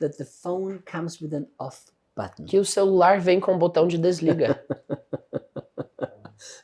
that the phone comes with an off button. Que o celular vem com o botão de desliga.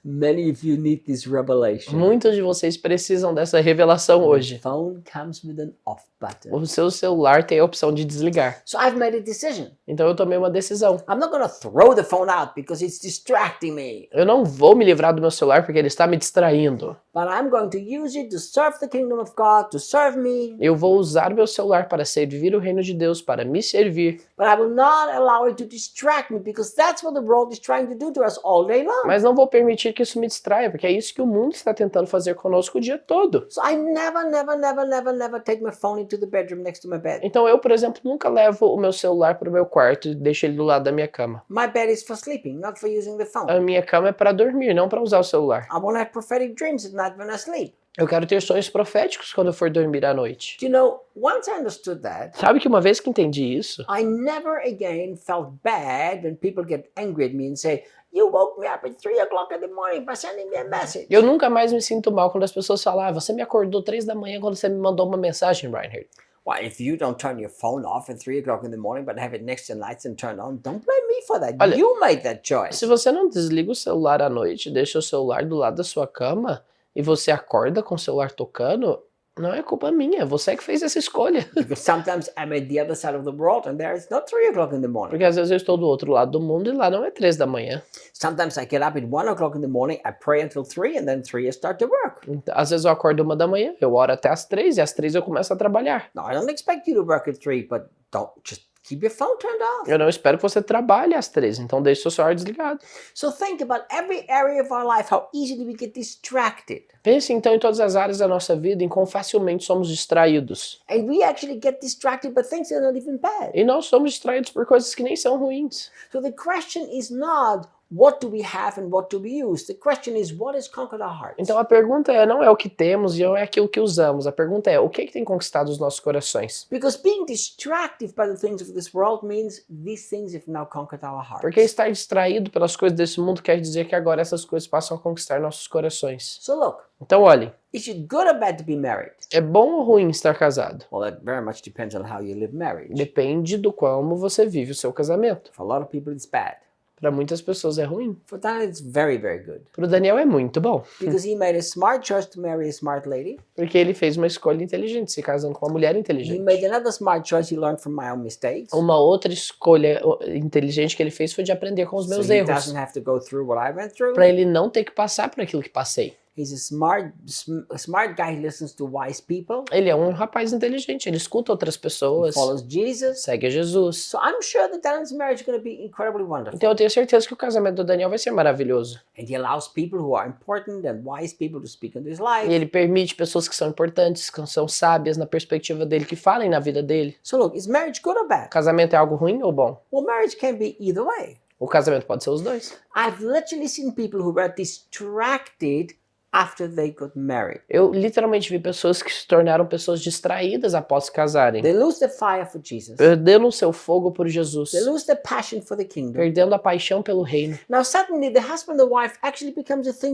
Many of you need this revelation. Muitos de vocês precisam dessa revelação The hoje. phone comes with an off button. O seu celular tem a opção de desligar. So I've made a decision. Então eu tomei uma decisão. I'm not going to throw the phone out because it's distracting me. Eu não vou me livrar do meu celular porque ele está me distraindo. But I'm going to use it to serve the kingdom of God, to serve me. Eu vou usar o meu celular para servir o reino de Deus, para me servir. But I will not allow it to distract me because that's what the world is trying to do to us all day long. Mas não vou permitir que isso me distraia, porque é isso que o mundo está tentando fazer conosco o dia todo. So I never take my phone into the bedroom next to my bed. Então eu, por exemplo, nunca levo o meu celular para o meu quarto e deixo ele do lado da minha cama. My bed is for sleeping, not for using the phone. A minha cama é para dormir, não para usar o celular. I want to have prophetic dreams at night when I sleep. Eu quero ter sonhos proféticos quando eu for dormir à noite. Do you know, once I understood that, Sabe que uma vez que entendi isso, I never again felt bad when people get angry at me and say, you woke me up at 3 o'clock in the morning by sending me a message. eu nunca mais me sinto mal quando as pessoas falam, ah, você me acordou 3 da manhã quando você me mandou uma mensagem, Reinhard. Well, if you don't turn your phone off at 3 o'clock in the morning but have it next to the lights and turn on, don't blame me for that. Olha, You made that choice. Se você não desliga o celular à noite, deixa o celular do lado da sua cama e você acorda com o celular tocando, não é culpa minha, você que fez essa escolha. Because sometimes I'm at the other side of the world and there it's not 3 o'clock in the morning. Porque às vezes eu estou do outro lado do mundo e lá não é 3 da manhã. Sometimes I get up at 1 o'clock in the morning, I pray until 3 and then 3 I start to work. Então, às vezes eu acordo 1 da manhã, eu oro até às 3 e às 3 eu começo a trabalhar. Now, I don't expect you to work at 3, but don't just keep your phone turned off. Eu não espero que você trabalhe às 3, então deixe seu celular desligado. So think about every area of our life, how easily we get distracted. Pense então em todas as áreas da nossa vida, em quão facilmente somos distraídos. And we actually get distracted by things that are not even bad. E nós somos distraídos por coisas que nem são ruins. So the question is not what do we have and what do we use? The question is what has conquered our hearts? Então a pergunta não é o que temos e não é aquilo que usamos. A pergunta é o que tem conquistado os nossos corações? Because being distracted by the things of this world means these things have now conquered our hearts. Porque estar distraído pelas coisas desse mundo quer dizer que agora essas coisas passam a conquistar nossos corações. So look, Então olhe, is it good or bad to be married? é bom ou ruim estar casado? Well, that very much depends on how you live marriage. Depende do como você vive o seu casamento. For a lot of people it's bad. Para muitas pessoas é ruim. For Daniel it's very, very good. Para o Daniel é muito bom. Because he made a smart choice to marry a smart lady. Porque ele fez uma escolha inteligente, se casando com uma mulher He inteligente. made another smart choice. He learned from my own mistakes. Uma outra escolha inteligente que ele fez foi de aprender com os meus So he erros. doesn't have to go through what I went through. Para ele não ter que passar por aquilo que passei. He's a smart guy who listens to wise people. Ele é um rapaz inteligente, ele escuta outras pessoas, Follows Jesus. segue a Jesus. So I'm sure that Daniel's marriage is going to be incredibly wonderful. Então eu tenho certeza que o casamento do Daniel vai ser maravilhoso. And he allows people who are important and wise people to speak into his life. E ele permite pessoas que são importantes, que são sábias na perspectiva dele, que falem na vida dele. So look, is marriage good or bad? Casamento é algo ruim ou bom? Well, marriage can be either way. O casamento pode ser os dois. I've literally seen people who were distracted after they got married. Eu literalmente vi pessoas que se tornaram pessoas distraídas após se casarem. They lose the fire for Jesus. Perdendo o seu fogo por Jesus. They lose the passion for the kingdom. Perdendo a paixão pelo reino. Now suddenly the husband or wife actually becomes a thing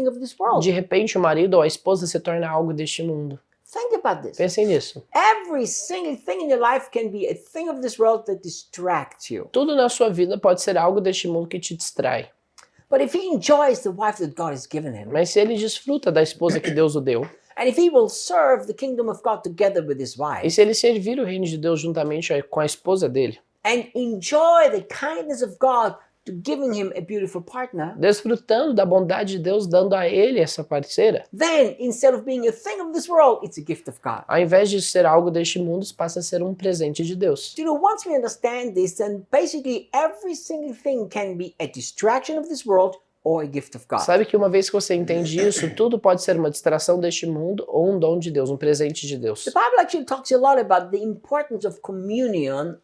of this world. De repente o marido ou a esposa se torna algo deste mundo. Think about this. Pensem nisso. Every single thing in your life can be a thing of this world that distracts you. Tudo na sua vida pode ser algo deste mundo que te distrai. But if he enjoys the wife that God has given him, Mas se ele desfruta da esposa que Deus o deu, and if he will serve the kingdom of God together with his e wife, se ele servir o reino de Deus juntamente com a esposa dele, and enjoy the kindness of God to giving him a beautiful partner, desfrutando da bondade de Deus dando a ele essa parceira, then instead of being a thing of this world, it's a gift of God. ao invés de ser algo deste mundo, isso passa a ser um presente de Deus. You know, once we understand this, then basically every single thing can be a distraction of this world or a gift of God. Sabe que uma vez que você entende isso, tudo pode ser uma distração deste mundo ou um dom de Deus, um presente de Deus. The Bible actually talks a lot about the importance of communion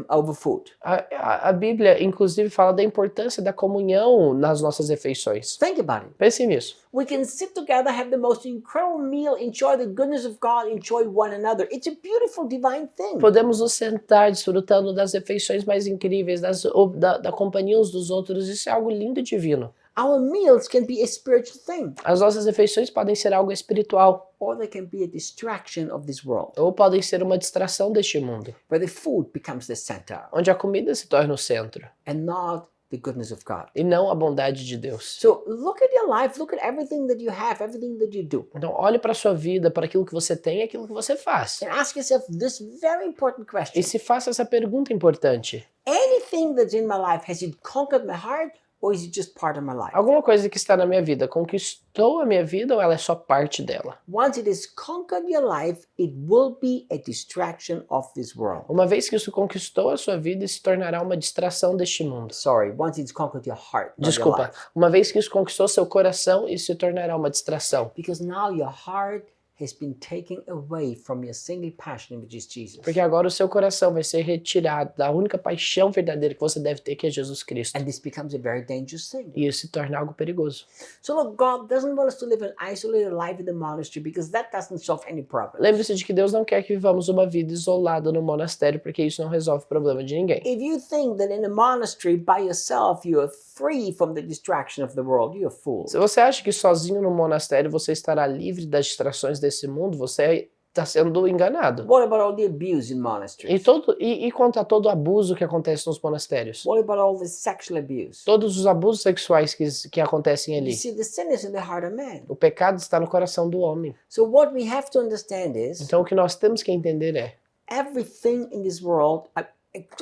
over food. A Bíblia, inclusive, fala da importância da comunhão nas nossas refeições. Think about it. Pense nisso. We can sit together, have the most incredible meal, enjoy the goodness of God, enjoy one another. It's a beautiful divine thing. Podemos nos sentar desfrutando das refeições mais incríveis, da companhia uns dos outros. Isso é algo lindo e divino. Our meals can be a spiritual thing, As nossas refeições podem ser algo espiritual, or they can be a distraction of this world, ou podem ser uma distração deste mundo, where the food becomes the center onde a comida se torna o centro, and not the goodness of God. e não a bondade de Deus. So look at your life, look at everything that you have, everything that you do, Então olhe para a sua vida, para aquilo que você tem e aquilo que você faz. and ask yourself this very important question. E se faça essa pergunta importante. Anything that's in my life, has it conquered my heart, or is it just part of my life? Alguma coisa que está na minha vida conquistou a minha vida ou ela é só parte dela? Once it has conquered your life, it will be a distraction of this world. Uma vez que isso conquistou a sua vida, isso se tornará uma distração deste mundo. Sorry, once it's conquered your heart, not your Desculpa, life. uma vez que isso conquistou seu coração, isso se tornará uma distração. Because now your heart has been taken away from your single passion, which is Jesus. Porque agora o seu coração vai ser retirado da única paixão verdadeira que você deve ter, que é Jesus Cristo. And this becomes a very dangerous thing. E isso se torna algo perigoso. So look, God doesn't want us to live an isolated life in the monastery because that doesn't solve any problem. Lembre-se de que Deus não quer que vivamos uma vida isolada no monastério, porque isso não resolve o problema de ninguém. If you think that in a monastery by yourself you are free from the distraction of the world, you're a fool. Se você acha que sozinho no monastério você estará livre das distrações desse mundo, você está sendo enganado. What about all the abuse in monasteries? E quanto a todo o abuso que acontece nos monastérios? What about all the sexual abuse? Todos os abusos sexuais que acontecem You ali. see, the sin is in the heart of man. O pecado está no coração do homem. So what we have to understand is Então o que nós temos que entender é, everything in this world,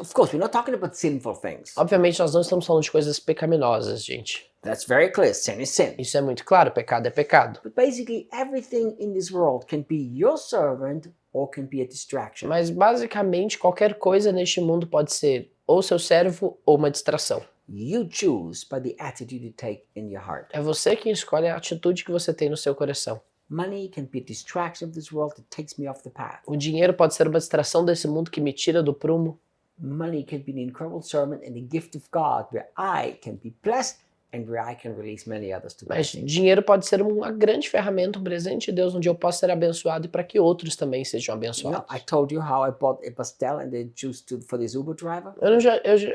of course, we're not talking about sinful things. obviamente nós não estamos falando de coisas pecaminosas, gente. That's very clear. Sin is sin. Isso é muito claro, pecado é pecado. But basically, everything in this world can be your servant or can be a distraction. Mas basicamente qualquer coisa neste mundo pode ser ou seu servo ou uma distração. You choose by the attitude you take in your heart. É você quem escolhe a atitude que você tem no seu coração. Money can be a distraction of this world that takes me off the path. O dinheiro pode ser uma distração desse mundo que me tira do prumo. Money can be an incredible servant and a gift of God where I can be blessed and where I can release many others to Mas blessing. dinheiro pode ser uma grande ferramenta, um presente de Deus, onde eu posso ser abençoado e para que outros também sejam You know, abençoados. I told you how I bought a pastel and the juice for this Uber driver.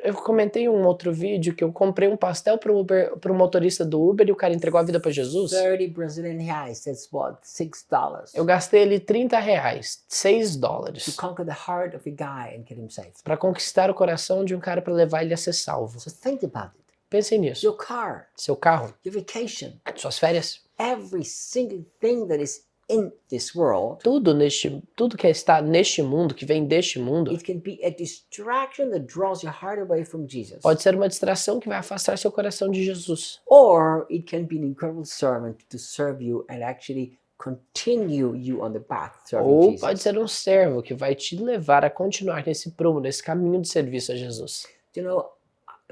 Eu comentei em um outro vídeo que eu comprei um pastel para o motorista do Uber e o cara entregou a vida para Jesus. 30 Brazilian reais, that's what, $6. Eu gastei ali R$30, To $6, conquer the heart of a guy and get him saved. para conquistar o coração de um cara para levar ele a ser salvo. So think about it. Pensem nisso. Your car, Seu carro, your vacation, suas férias, every single thing that is in this world, tudo que está neste mundo, que vem deste mundo, it can be a distraction that draws your heart away from Jesus. pode ser uma distração que vai afastar seu coração de Jesus. Or it can be an incredible servant to serve you and actually continue you on the path serving Ou Jesus. pode ser um servo que vai te levar a continuar nesse prumo, nesse caminho de serviço a Jesus. You know,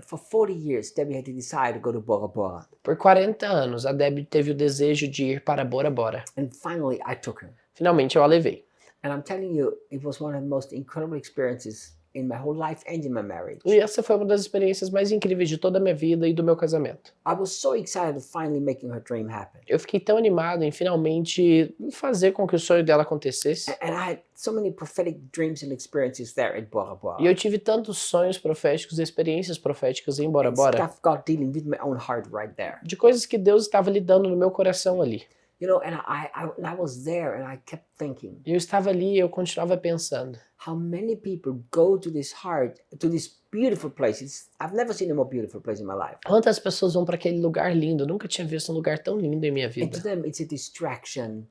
for 40 years, Debbie had to decide to go to Bora Bora. Por 40 anos, a Debbie teve o desejo de ir para Bora Bora. And finally, I took her. Finalmente eu a levei. And I'm telling you, it was one of the most incredible experiences in my whole life and in my marriage. E essa foi uma das experiências mais incríveis de toda a minha vida e do meu casamento. I was so excited to finally making her dream happen. Eu fiquei tão animado em finalmente fazer com que o sonho dela acontecesse. And I had so many prophetic dreams and experiences there at Bora Bora. E eu tive tantos sonhos proféticos e experiências proféticas em Bora And Bora, stuff God dealing with my own heart right there. de coisas que Deus estava lidando no meu coração ali. You know, and I was there and I kept thinking, E eu estava ali e eu continuava pensando. how many people go to this heart, to this beautiful place. I've never seen a more beautiful place in my life. Quantas pessoas vão para aquele lugar lindo? Eu nunca tinha visto um lugar tão lindo em minha And to vida. them, it's a distraction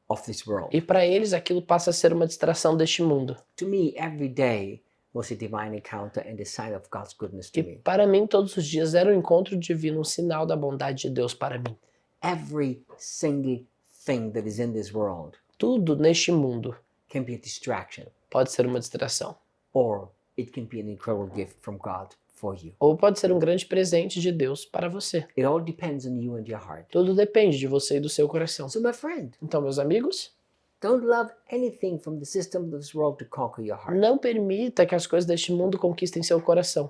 of this world. E para eles aquilo passa a ser uma distração deste mundo. To me, every day was a divine encounter and a sign of God's goodness to E me. para mim todos os dias era um encontro divino, um sinal da bondade de Deus para mim. Every single thing that is in this world Tudo neste mundo can be a distraction, pode ser uma distração. or it can be an incredible gift from God for you. Ou pode ser um grande presente de Deus para você. It all depends on you and your heart. Tudo depende de você e do seu coração. So, my friend, Então, meus amigos, don't love anything from the system of this world to conquer your heart. não permita que as coisas deste mundo conquistem seu coração.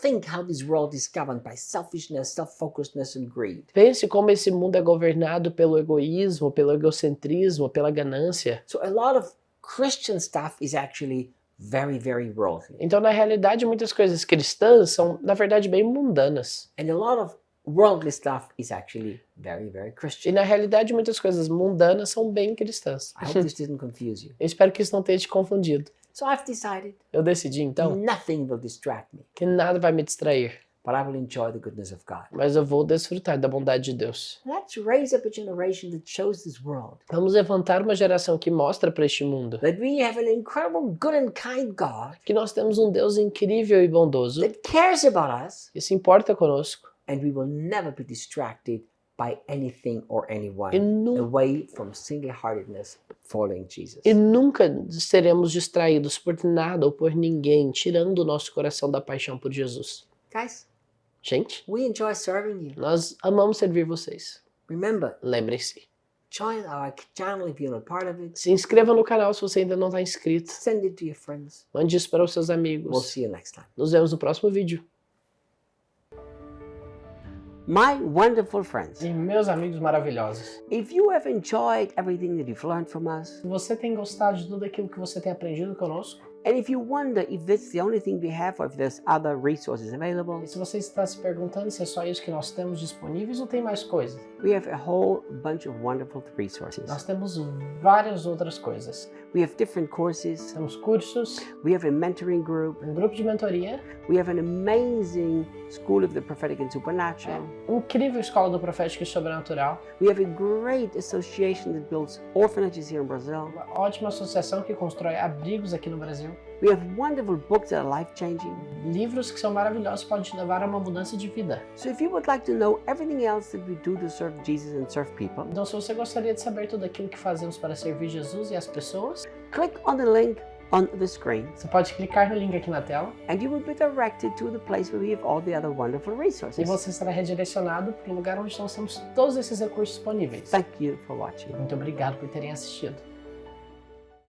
Think how this world is governed by selfishness, self-focusedness, and greed. Pense como esse mundo é governado pelo egoísmo, pelo egocentrismo, pela ganância. So a lot of Christian stuff is actually very, very worldly. Então, na realidade, muitas coisas cristãs são, na verdade, bem mundanas. And a lot of worldly stuff is actually very, very E Christian. na realidade, muitas coisas mundanas são bem cristãs. I hope this didn't confuse you. Eu espero que isso não tenha te confundido. So I've decided Eu decidi então nothing will distract me, que nada vai me distrair, but I will enjoy the goodness of God. mas eu vou desfrutar da bondade de Deus. Let's raise up a generation that shows this world Vamos levantar uma geração que mostra para este mundo that we have an incredible, good and kind God que nós temos um Deus incrível e bondoso that cares about us, que se importa conosco and we will never be distracted by anything or anyone e, away from single-heartedness following Jesus. e nunca seremos distraídos por nada ou por ninguém, tirando o nosso coração da paixão por Jesus. Guys, Gente, we enjoy serving you. nós amamos servir vocês. Remember, Lembrem-se, join our channel if you're not part of it. se inscreva no canal se você ainda não está inscrito. Send it to your friends. Mande isso para os seus We'll amigos. see you next time. Nos vemos no próximo vídeo. My wonderful friends, E meus amigos maravilhosos, if you have enjoyed everything that you've learned from us, se você tem gostado de tudo aquilo que você tem aprendido conosco, and if you wonder if this is the only thing we have or if there's other resources available, e se você está se perguntando se é só isso que nós temos disponíveis ou tem mais coisas, we have a whole bunch of wonderful resources. nós temos várias outras coisas. We have different courses, Temos cursos, we have a mentoring group, um grupo de mentoria, we have an amazing School of the Prophetic and Supernatural, incrível escola do profético e sobrenatural, we have a great association that builds orphanages here in Brazil, uma ótima associação que constrói abrigos aqui no Brasil, we have wonderful books that are life-changing. livros que são maravilhosos podem te levar a uma mudança de vida. So if you would like to know everything else that we do to serve Jesus and serve people, Então, se você gostaria de saber tudo aquilo que fazemos para servir Jesus e as pessoas, click on the link on the screen você pode clicar no link aqui na tela and you will be directed to the place where we have all the other wonderful e resources. você será redirecionado para o lugar onde nós temos todos esses recursos disponíveis. Thank you for watching. Muito obrigado por terem assistido.